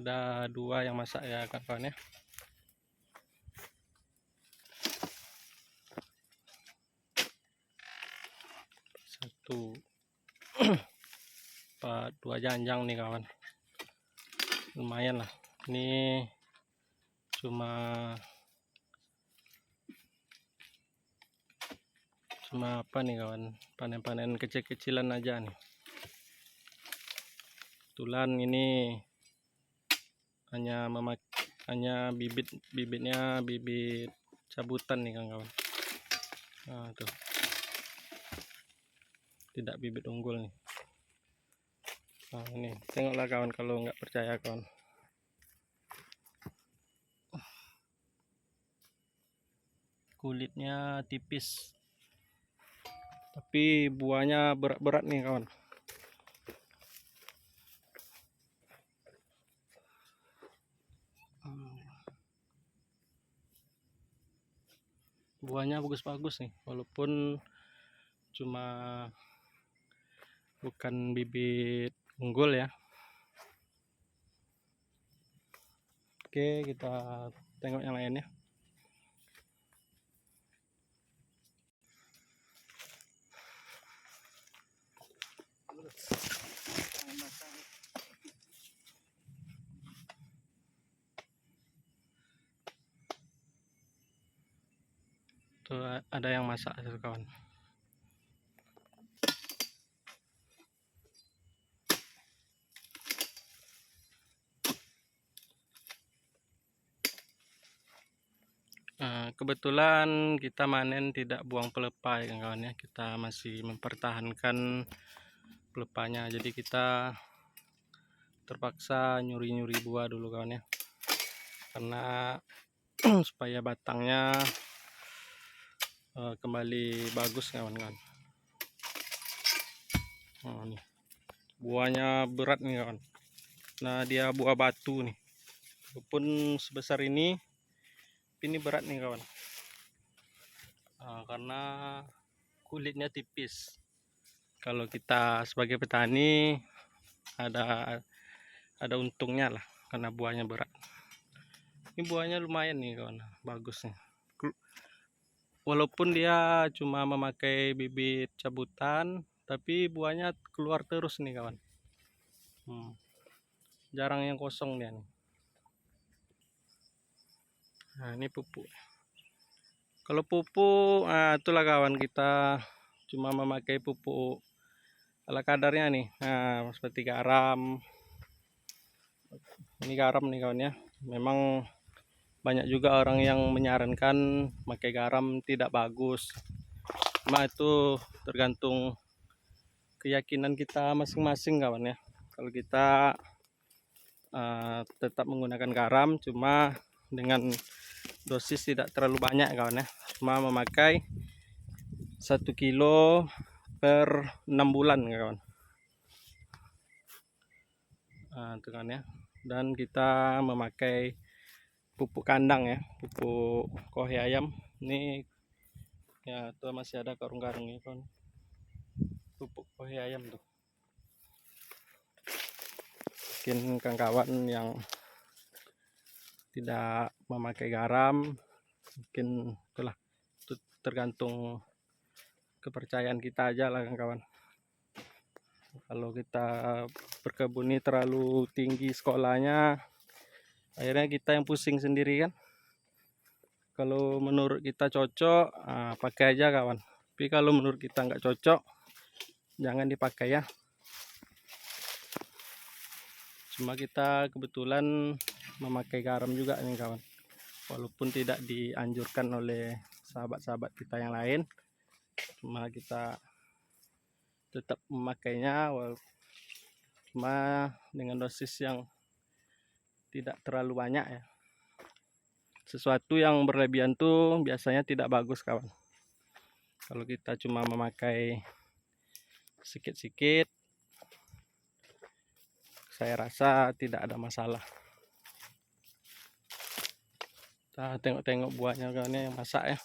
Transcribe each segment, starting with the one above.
Ada 2 yang masak ya kawan ya. Satu 2 janjang nih kawan, lumayan lah. Ini cuma apa nih kawan, panen-panen kecil-kecilan aja nih. Kebetulan ini hanya bibitnya bibit cabutan nih kawan. Nah, tuh. Tidak bibit unggul nih. Nah, ini tengoklah kawan kalau nggak percaya kawan. Kulitnya tipis, tapi buahnya berat-berat nih kawan. Buahnya bagus-bagus nih, walaupun cuma bukan bibit unggul ya. Oke, kita tengok yang lainnya. Tuh ada yang masak tuh kawan. Kebetulan kita manen tidak buang pelepah ya kawan ya. Kita masih mempertahankan pelepahnya, jadi kita terpaksa nyuri-nyuri buah dulu kawan ya, karena supaya batangnya kembali bagus kawan-kawan. Oh, nih buahnya berat nih kawan. Nah, dia buah batu nih, walaupun sebesar ini berat nih kawan. Karena kulitnya tipis. Kalau kita sebagai petani ada untungnya lah, karena buahnya berat. Ini buahnya lumayan nih kawan, bagus nih. Walaupun dia cuma memakai bibit cabutan, tapi buahnya keluar terus nih kawan. Jarang yang kosong dia nih. Nah, ini pupuk. Kalau pupuk, itulah kawan, kita cuma memakai pupuk ala kadarnya nih. Nah, seperti garam. Ini garam nih kawan ya. Memang banyak juga orang yang menyarankan pakai garam tidak bagus. Cuma itu tergantung keyakinan kita masing-masing kawan ya. Kalau kita tetap menggunakan garam, cuma dengan dosis tidak terlalu banyak kawan ya. Cuma memakai 1 kilo per 6 bulan kawan. Itu kan ya. Dan kita memakai pupuk kandang ya, pupuk kohe ayam. Ini ya, tuh masih ada karung-karung ini kawan, pupuk kohe ayam tuh. Mungkin kawan-kawan yang tidak memakai garam, mungkin itulah, itu tergantung kepercayaan kita aja lah kawan. Kalau kita berkebun ini terlalu tinggi sekolahnya, akhirnya kita yang pusing sendiri kan. Kalau menurut kita cocok, pakai aja kawan. Tapi kalau menurut kita nggak cocok, jangan dipakai ya. Cuma kita kebetulan memakai garam juga nih kawan, walaupun tidak dianjurkan oleh sahabat-sahabat kita yang lain. Cuma kita tetap memakainya, cuma dengan dosis yang tidak terlalu banyak ya. Sesuatu yang berlebihan tuh biasanya tidak bagus kawan. Kalau kita cuma memakai sedikit-sedikit, saya rasa tidak ada masalah. Kita tengok-tengok buahnya kawan yang masak ya.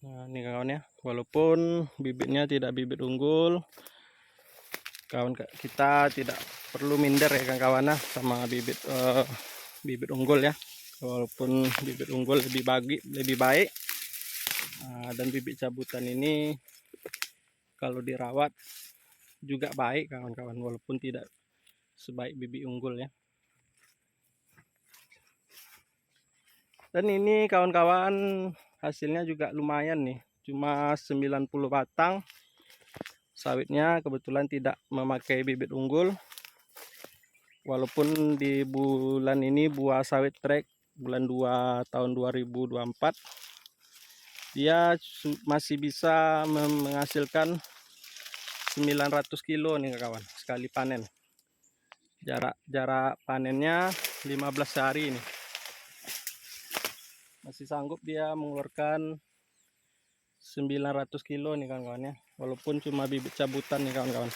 Nah, ini kawan ya, walaupun bibitnya tidak bibit unggul, kawan kita tidak perlu minder ya kawan-kawan sama bibit bibit unggul ya. Walaupun bibit unggul lebih baik. Nah, dan bibit cabutan ini kalau dirawat juga baik kawan-kawan, walaupun tidak sebaik bibit unggul ya. Dan ini kawan-kawan hasilnya juga lumayan nih, cuma 90 batang. Sawitnya kebetulan tidak memakai bibit unggul, walaupun di bulan ini buah sawit trek bulan 2 tahun 2024 dia masih bisa menghasilkan 900 kilo nih kawan sekali panen. Jarak panennya 15 hari ini. Masih sanggup dia mengeluarkan 900 kilo nih kawan-kawan ya, walaupun cuma bibit cabutan nih kawan-kawan.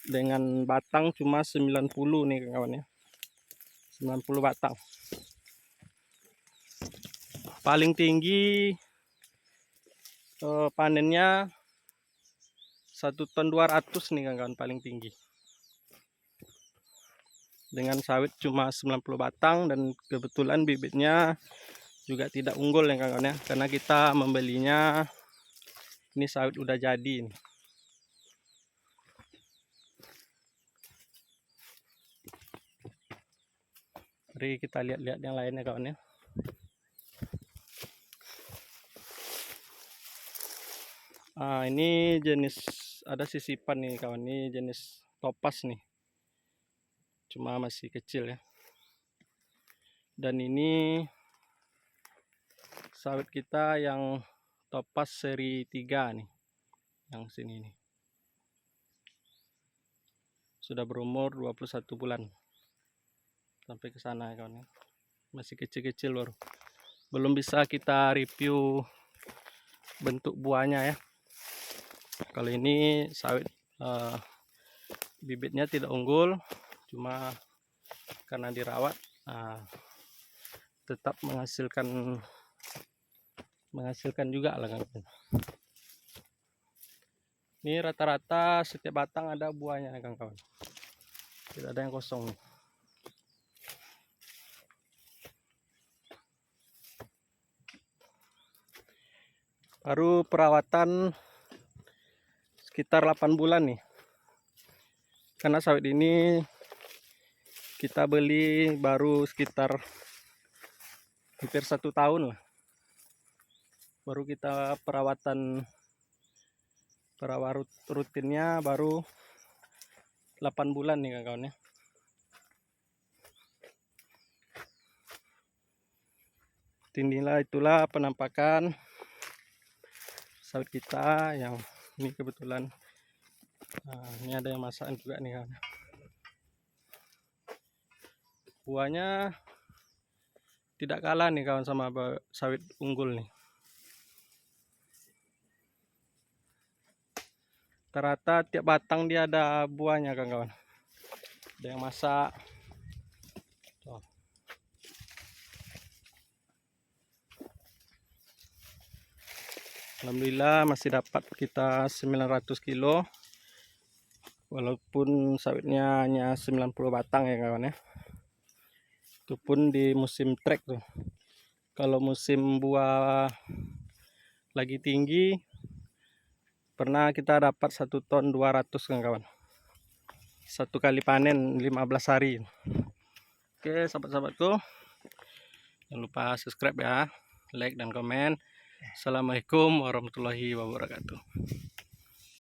Dengan batang cuma 90 nih kawan-kawan ya. 90 batang. Paling tinggi panennya 1 ton 200 nih kawan-kawan, paling tinggi. Dengan sawit cuma 90 batang, dan kebetulan bibitnya juga tidak unggul ya kawan-kawan ya, karena kita membelinya ini sawit udah jadi nih. Mari kita lihat-lihat yang lainnya kawan ya. Ini jenis ada sisipan nih kawan, ini jenis topas nih, cuma masih kecil ya. Dan ini sawit kita yang topas seri 3 nih, yang sini nih sudah berumur 21 bulan sampai ke sana kawan ya. Masih kecil-kecil baru, belum bisa kita review bentuk buahnya ya. Kalau ini sawit bibitnya tidak unggul, cuma karena dirawat tetap menghasilkan juga lah kan. Ini rata-rata setiap batang ada buahnya kawan-kawan, tidak ada yang kosong. Baru perawatan sekitar 8 bulan nih, karena sawit ini kita beli baru sekitar hampir 1 tahun lah, baru kita perawatan rutinnya baru 8 bulan nih kawan-kawan ya. Itulah penampakan sawit kita yang ini kebetulan. Ini ada yang masakan juga nih kawan. Buahnya tidak kalah nih kawan sama sawit unggul nih. Rata-rata tiap batang dia ada buahnya kawan-kawan. Ada yang masak. Tuh. Alhamdulillah masih dapat kita 900 kilo, walaupun sawitnya hanya 90 batang ya kawan ya. Itu pun di musim trek tuh. Kalau musim buah lagi tinggi pernah kita dapat 1 ton 200 kawan-kawan. Satu kali panen 15 hari. Oke sahabat-sahabatku, jangan lupa subscribe ya, like dan komen. Assalamualaikum warahmatullahi wabarakatuh.